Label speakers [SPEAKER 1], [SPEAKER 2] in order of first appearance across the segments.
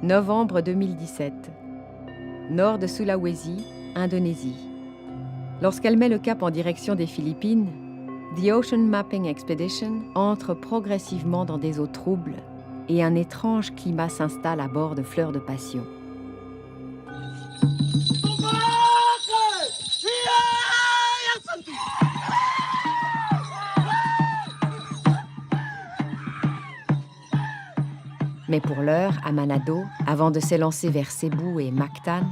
[SPEAKER 1] Novembre 2017. Nord de Sulawesi, Indonésie. Lorsqu'elle met le cap en direction des Philippines, The Ocean Mapping Expedition entre progressivement dans des eaux troubles et un étrange climat s'installe à bord de Fleur de Passion. Mais pour l'heure, à Manado, avant de s'élancer vers Cebu et Mactan,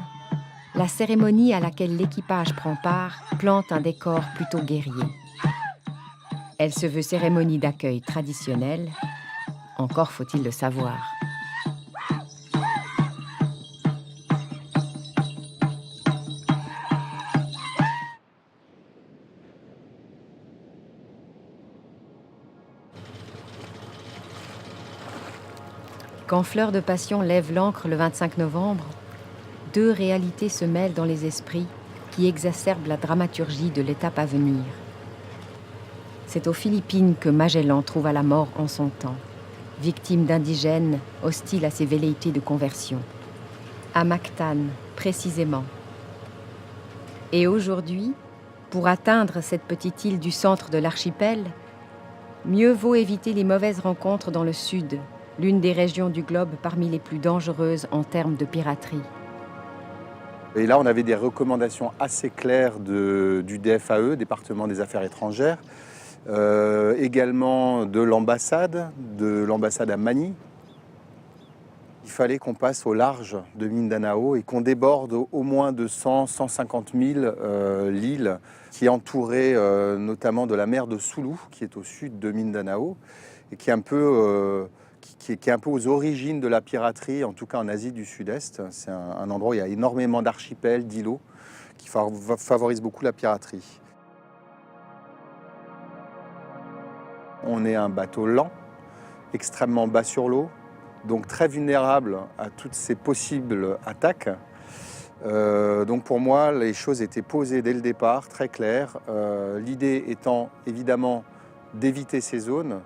[SPEAKER 1] la cérémonie à laquelle l'équipage prend part plante un décor plutôt guerrier. Elle se veut cérémonie d'accueil traditionnelle, encore faut-il le savoir. Quand Fleur de Passion lève l'ancre le 25 novembre, deux réalités se mêlent dans les esprits qui exacerbent la dramaturgie de l'étape à venir. C'est aux Philippines que Magellan trouva la mort en son temps, victime d'indigènes hostiles à ses velléités de conversion. À Mactan, précisément. Et aujourd'hui, pour atteindre cette petite île du centre de l'archipel, mieux vaut éviter les mauvaises rencontres dans le sud, l'une des régions du globe parmi les plus dangereuses en termes de piraterie.
[SPEAKER 2] Et là, on avait des recommandations assez claires du DFAE, Département des Affaires étrangères, également de l'ambassade à Manille. Il fallait qu'on passe au large de Mindanao et qu'on déborde au moins de 150 000 l'île qui est entourée notamment de la mer de Sulu, qui est au sud de Mindanao, et qui est un peu aux origines de la piraterie, en tout cas en Asie du Sud-Est. C'est un endroit où il y a énormément d'archipels, d'îlots, qui favorisent beaucoup la piraterie. On est un bateau lent, extrêmement bas sur l'eau, donc très vulnérable à toutes ces possibles attaques. Donc pour moi, les choses étaient posées dès le départ, très claires. L'idée étant évidemment d'éviter ces zones,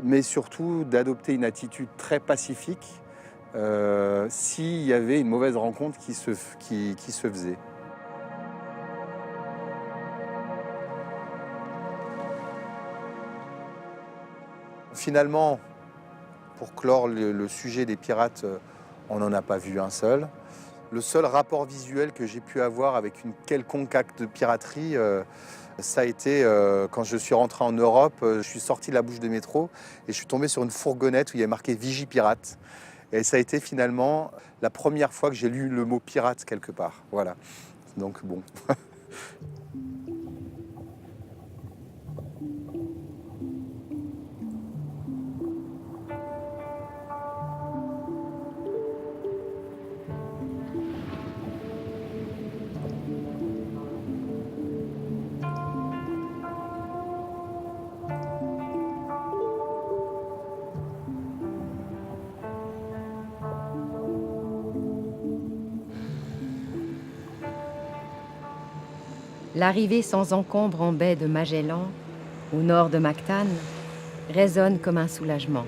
[SPEAKER 2] mais surtout d'adopter une attitude très pacifique s'il y avait une mauvaise rencontre qui se faisait. Finalement, pour clore le sujet des pirates, on n'en a pas vu un seul. Le seul rapport visuel que j'ai pu avoir avec une quelconque acte de piraterie, ça a été quand je suis rentré en Europe, je suis sorti de la bouche de métro et je suis tombé sur une fourgonnette où il y avait marqué Vigie Pirate. Et ça a été finalement la première fois que j'ai lu le mot pirate quelque part. Voilà. Donc bon.
[SPEAKER 1] L'arrivée sans encombre en baie de Magellan, au nord de Mactan, résonne comme un soulagement.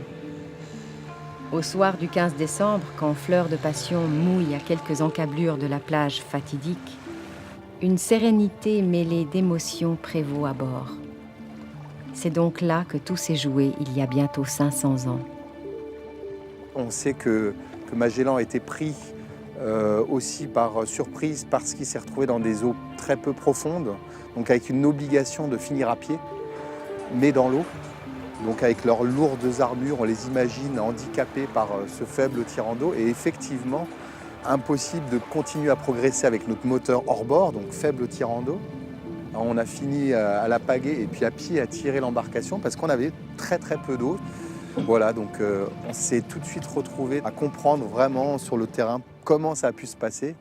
[SPEAKER 1] Au soir du 15 décembre, quand Fleur de Passion mouille à quelques encablures de la plage fatidique, une sérénité mêlée d'émotions prévaut à bord. C'est donc là que tout s'est joué il y a bientôt 500 ans.
[SPEAKER 2] On sait que Magellan a été pris aussi par surprise parce qu'il s'est retrouvé dans des eaux très peu profondes, donc avec une obligation de finir à pied, mais dans l'eau. Donc avec leurs lourdes armures, on les imagine handicapés par ce faible tirant d'eau. Et effectivement, impossible de continuer à progresser avec notre moteur hors bord, donc faible tirant d'eau. On a fini à la pagaie et puis à pied à tirer l'embarcation parce qu'on avait très très peu d'eau. Voilà, donc on s'est tout de suite retrouvé à comprendre vraiment sur le terrain comment ça a pu se passer.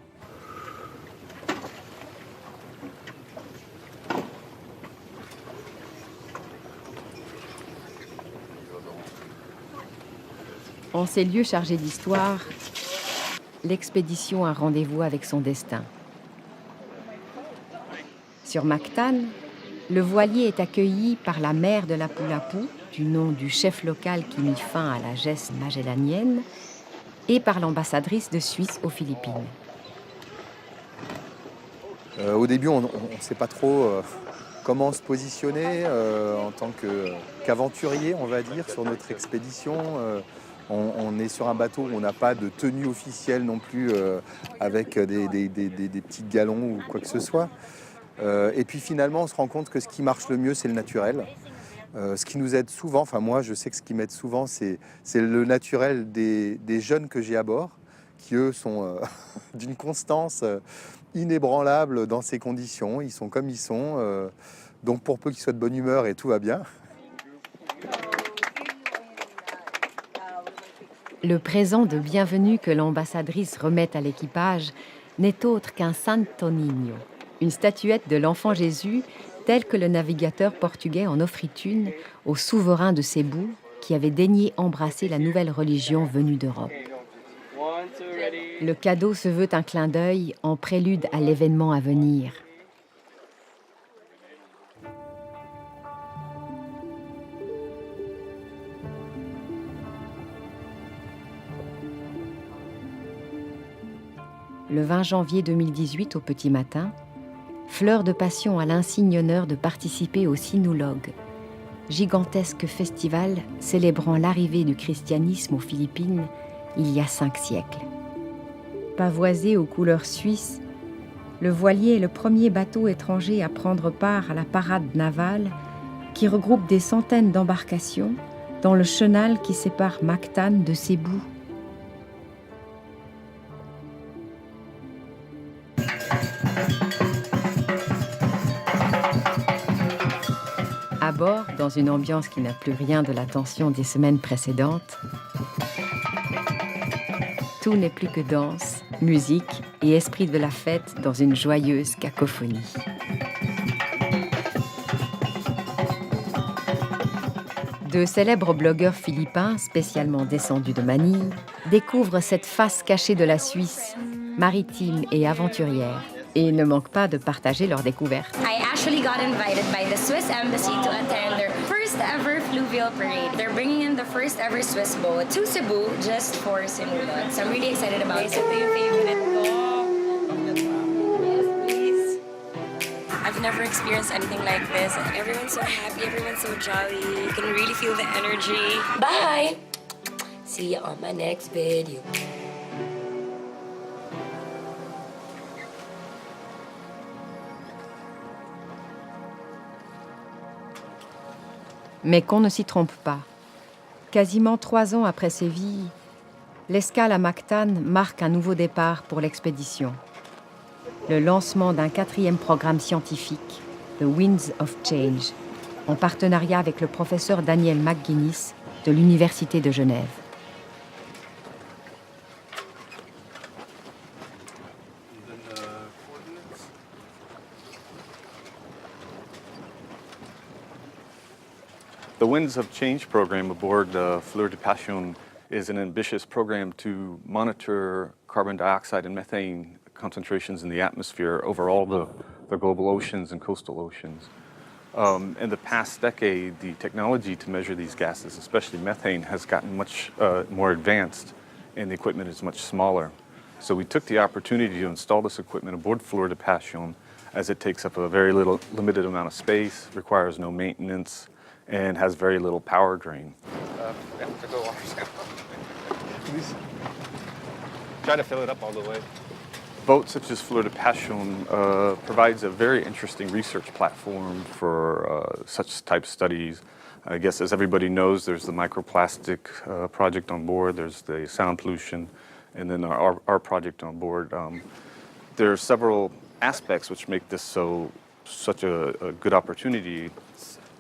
[SPEAKER 1] En ces lieux chargés d'histoire, l'expédition a rendez-vous avec son destin. Sur Mactan, le voilier est accueilli par la mère de Lapu-Lapu, du nom du chef local qui mit fin à la geste magellanienne, et par l'ambassadrice de Suisse aux Philippines.
[SPEAKER 2] Au début, on ne sait pas trop comment se positionner en tant qu'aventurier, on va dire, sur notre expédition. On est sur un bateau où on n'a pas de tenue officielle non plus avec des petits galons ou quoi que ce soit. Et puis finalement, on se rend compte que ce qui marche le mieux, c'est le naturel. Ce qui nous aide souvent, enfin moi je sais que ce qui m'aide souvent, c'est le naturel des jeunes que j'ai à bord, qui eux sont d'une constance inébranlable dans ces conditions. Ils sont comme ils sont, donc pour peu qu'ils soient de bonne humeur et tout va bien.
[SPEAKER 1] Le présent de bienvenue que l'ambassadrice remet à l'équipage n'est autre qu'un Santo Niño, une statuette de l'enfant Jésus telle que le navigateur portugais en offrit une au souverain de Cébou qui avait daigné embrasser la nouvelle religion venue d'Europe. Le cadeau se veut un clin d'œil en prélude à l'événement à venir. Le 20 janvier 2018 au petit matin, Fleur de Passion a l'insigne honneur de participer au Sinulogue, gigantesque festival célébrant l'arrivée du christianisme aux Philippines il y a 5 siècles. Pavoisé aux couleurs suisses, le voilier est le premier bateau étranger à prendre part à la parade navale qui regroupe des centaines d'embarcations dans le chenal qui sépare Mactan de Cébou. À bord, dans une ambiance qui n'a plus rien de la tension des semaines précédentes, tout n'est plus que danse, musique et esprit de la fête dans une joyeuse cacophonie. De célèbres blogueurs philippins, spécialement descendus de Manille, découvrent cette face cachée de la Suisse, maritime et aventurière, et ne manquent pas de partager leurs découvertes.
[SPEAKER 3] I actually got invited by the Swiss Embassy to attend their first ever fluvial parade. They're bringing in the first ever Swiss boat to Cebu just for Sinulogue. So I'm really excited about it. Ito yung favorite ko. Yes, please. I've never experienced anything like this. Everyone's so happy, everyone's so jolly. You can really feel the energy. Bye! See you on my next video.
[SPEAKER 1] Mais qu'on ne s'y trompe pas. Quasiment 3 ans après Séville, l'escale à Mactan marque un nouveau départ pour l'expédition. Le lancement d'un 4e programme scientifique, The Winds of Change, en partenariat avec le professeur Daniel McGuinness de l'Université de Genève.
[SPEAKER 4] The Winds of Change program aboard Fleur de Passion is an ambitious program to monitor carbon dioxide and methane concentrations in the atmosphere over all the global oceans and coastal oceans. In the past decade, the technology to measure these gases, especially methane, has gotten much more advanced and the equipment is much smaller. So we took the opportunity to install this equipment aboard Fleur de Passion as it takes up a very limited amount of space, requires no maintenance, and has very little power drain. We have to go off. Please try to fill it up all the way. Boats such as Fleur de Passion provides a very interesting research platform for such type studies. I guess as everybody knows, there's the microplastic project on board, there's the sound pollution, and then our project on board. There are several aspects which make this such a good opportunity.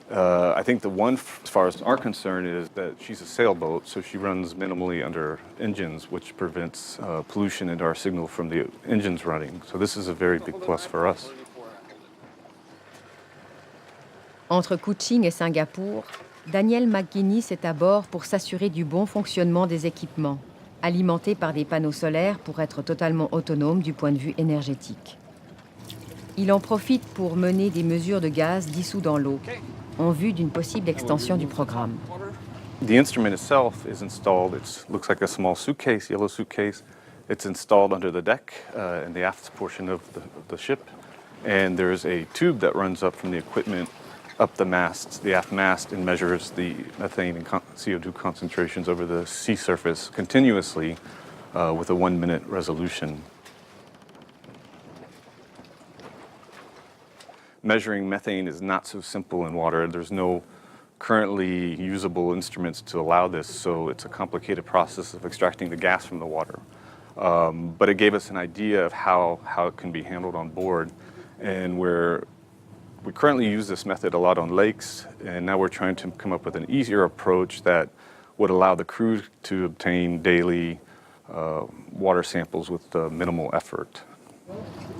[SPEAKER 4] I think the one, as far as our concern, is that she's a sailboat, so she runs minimally under engines, which prevents pollution into our signal from the engines running. So this is a very big plus for us.
[SPEAKER 1] Entre Kuching et Singapour, Daniel McGuinness est à bord pour s'assurer du bon fonctionnement des équipements, alimentés par des panneaux solaires pour être totalement autonomes du point de vue énergétique. Il en profite pour mener des mesures de gaz dissous dans l'eau, en vue d'une possible extension du programme.
[SPEAKER 4] The instrument itself is installed, it looks like a small suitcase, yellow suitcase. It's installed under the deck in the aft portion of the ship. And there's a tube that runs up from the equipment up the mast, the aft mast, and measures the methane and CO2 concentrations over the sea surface continuously with a 1-minute resolution. Measuring methane is not so simple in water. There's no currently usable instruments to allow this, so it's a complicated process of extracting the gas from the water. But it gave us an idea of how it can be handled on board, and we currently use this method a lot on lakes, and now we're trying to come up with an easier approach that would allow the crew to obtain daily water samples with minimal effort.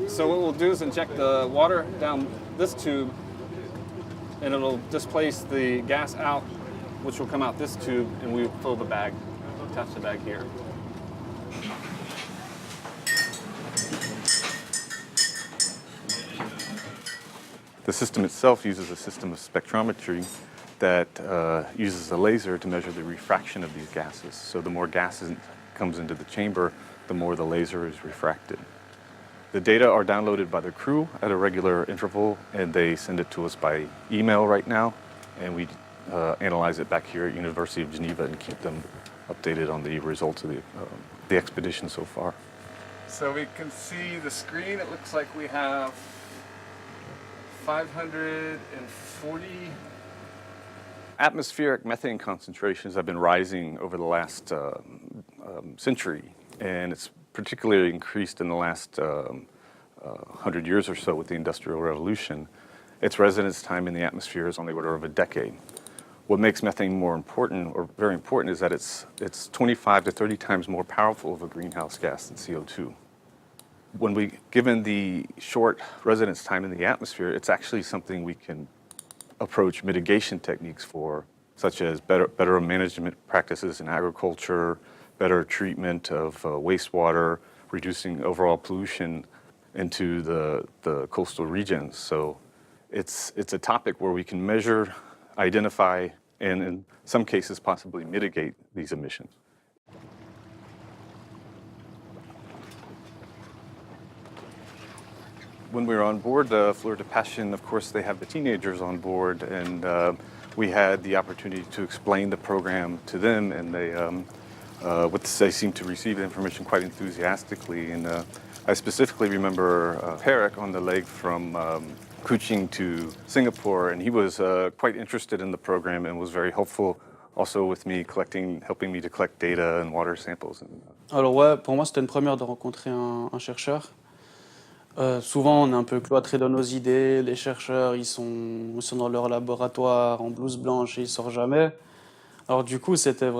[SPEAKER 4] So what we'll do is inject the water down this tube, and it'll displace the gas out, which will come out this tube, and we fill the bag, attach the bag here. The system itself uses a system of spectrometry that uses a laser to measure the refraction of these gases. So the more gas comes into the chamber, the more the laser is refracted. The data are downloaded by the crew at a regular interval, and they send it to us by email right now, and we analyze it back here at University of Geneva and keep them updated on the results of the expedition so far. So we can see the screen. It looks like we have 540. Atmospheric methane concentrations have been rising over the last century, and it's particularly increased in the last 100 years or so with the Industrial Revolution. Its residence time in the atmosphere is on the order of a decade. What makes methane more important, or very important, is that it's 25 to 30 times more powerful of a greenhouse gas than CO2. Given the short residence time in the atmosphere, it's actually something we can approach mitigation techniques for, such as better management practices in agriculture, better treatment of wastewater, reducing overall pollution into the coastal regions. So it's a topic where we can measure, identify, and in some cases possibly mitigate these emissions. When we were on board the Fleur de Passion, of course, they have the teenagers on board, and we had the opportunity to explain the program to them, and they seemed to receive the information quite enthusiastically. And I specifically remember Perik on the leg from Kuching to Singapore, and he was quite interested in the program and was very helpful also with me helping me to collect data and water samples.
[SPEAKER 5] Alors ouais, pour moi c'était une première de rencontrer un chercheur. Souvent on est un peu cloîtré dans nos idées, les chercheurs ils sont dans leur laboratoire en blouse blanche et ils sortent jamais. Alors du coup c'était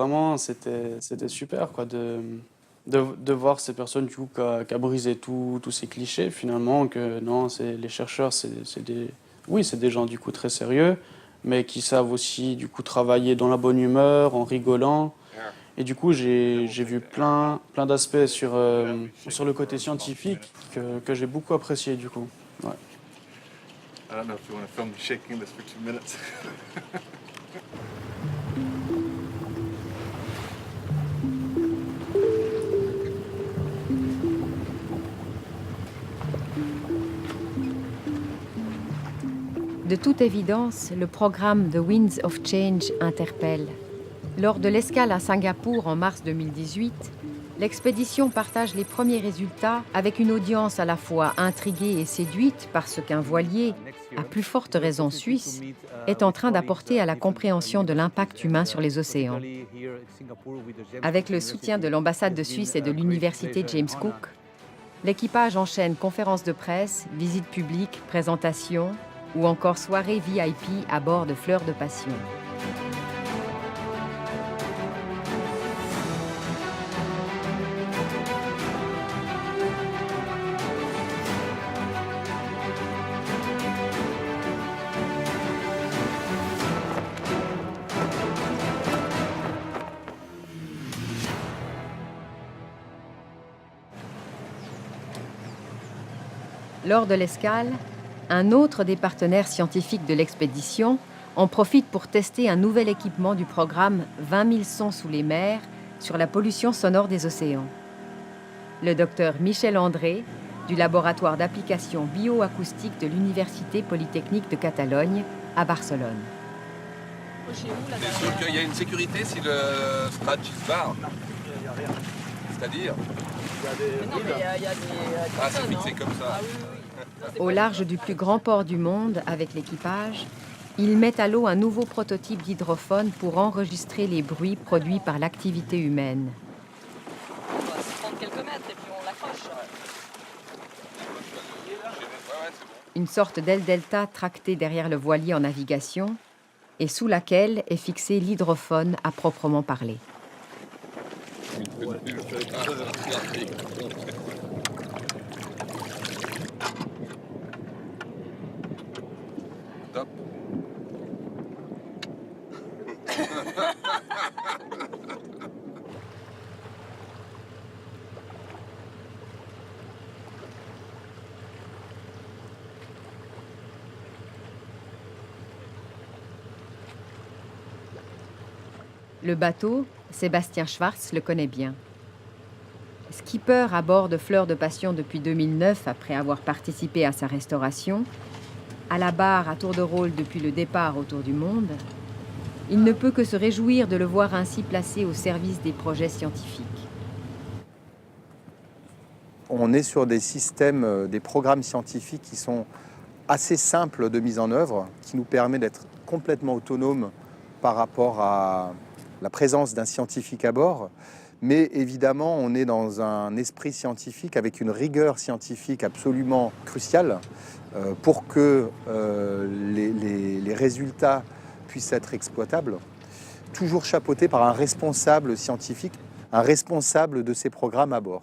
[SPEAKER 5] super quoi, de voir ces personnes du coup qui a brisé tous ces clichés finalement, que non, les chercheurs c'est des gens du coup très sérieux, mais qui savent aussi du coup travailler dans la bonne humeur, en rigolant. Et du coup, j'ai vu plein d'aspects sur le côté scientifique que j'ai beaucoup apprécié du coup. Ouais.
[SPEAKER 4] I don't know if you want to film me shaking this for 2 minutes.
[SPEAKER 1] De toute évidence, le programme The Winds of Change interpelle. Lors de l'escale à Singapour en mars 2018, l'expédition partage les premiers résultats avec une audience à la fois intriguée et séduite par ce qu'un voilier, à plus forte raison suisse, est en train d'apporter à la compréhension de l'impact humain sur les océans. Avec le soutien de l'ambassade de Suisse et de l'université James Cook, l'équipage enchaîne conférences de presse, visites publiques, présentations ou encore soirées VIP à bord de Fleur de Passion. Lors de l'escale, un autre des partenaires scientifiques de l'expédition, en profite pour tester un nouvel équipement du programme 20 000 sons sous les mers sur la pollution sonore des océans. Le docteur Michel André, du laboratoire d'application bioacoustique de l'Université Polytechnique de Catalogne à Barcelone.
[SPEAKER 6] C'est sûr qu'il y a une sécurité si le scratch se barre. C'est-à-dire Ah, c'est fixé comme ça.
[SPEAKER 1] Au large du plus grand port du monde, avec l'équipage, ils mettent à l'eau un nouveau prototype d'hydrophone pour enregistrer les bruits produits par l'activité humaine.
[SPEAKER 7] On va se prendre quelques mètres et puis on l'accroche.
[SPEAKER 1] Une sorte d'aile delta tractée derrière le voilier en navigation et sous laquelle est fixé l'hydrophone à proprement parler.
[SPEAKER 6] Top.
[SPEAKER 1] Le bateau, Sébastien Schwartz le connaît bien. Skipper à bord de Fleur de Passion depuis 2009 après avoir participé à sa restauration, à la barre à tour de rôle depuis le départ autour du monde, il ne peut que se réjouir de le voir ainsi placé au service des projets scientifiques.
[SPEAKER 2] On est sur des systèmes, des programmes scientifiques qui sont assez simples de mise en œuvre, qui nous permet d'être complètement autonomes par rapport à la présence d'un scientifique à bord. Mais évidemment, on est dans un esprit scientifique avec une rigueur scientifique absolument cruciale pour que les résultats puissent être exploitables. Toujours chapeauté par un responsable scientifique, un responsable de ces programmes à bord.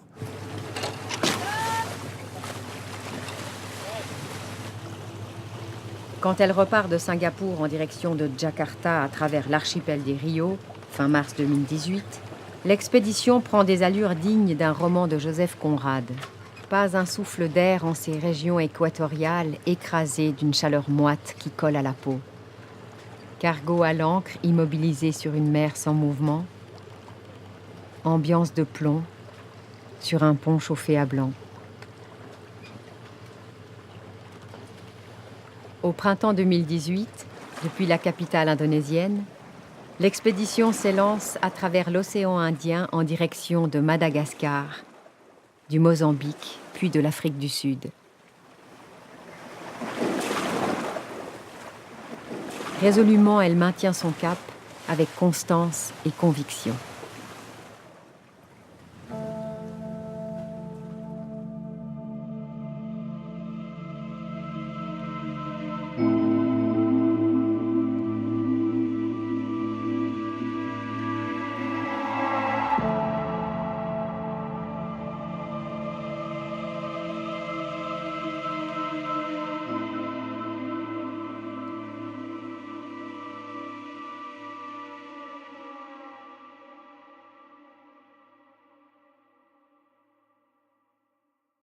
[SPEAKER 1] Quand elle repart de Singapour en direction de Jakarta à travers l'archipel des Rio, fin mars 2018, l'expédition prend des allures dignes d'un roman de Joseph Conrad. Pas un souffle d'air en ces régions équatoriales écrasées d'une chaleur moite qui colle à la peau. Cargo à l'ancre immobilisé sur une mer sans mouvement. Ambiance de plomb sur un pont chauffé à blanc. Au printemps 2018, depuis la capitale indonésienne, l'expédition s'élance à travers l'océan Indien en direction de Madagascar, du Mozambique, puis de l'Afrique du Sud. Résolument, elle maintient son cap avec constance et conviction.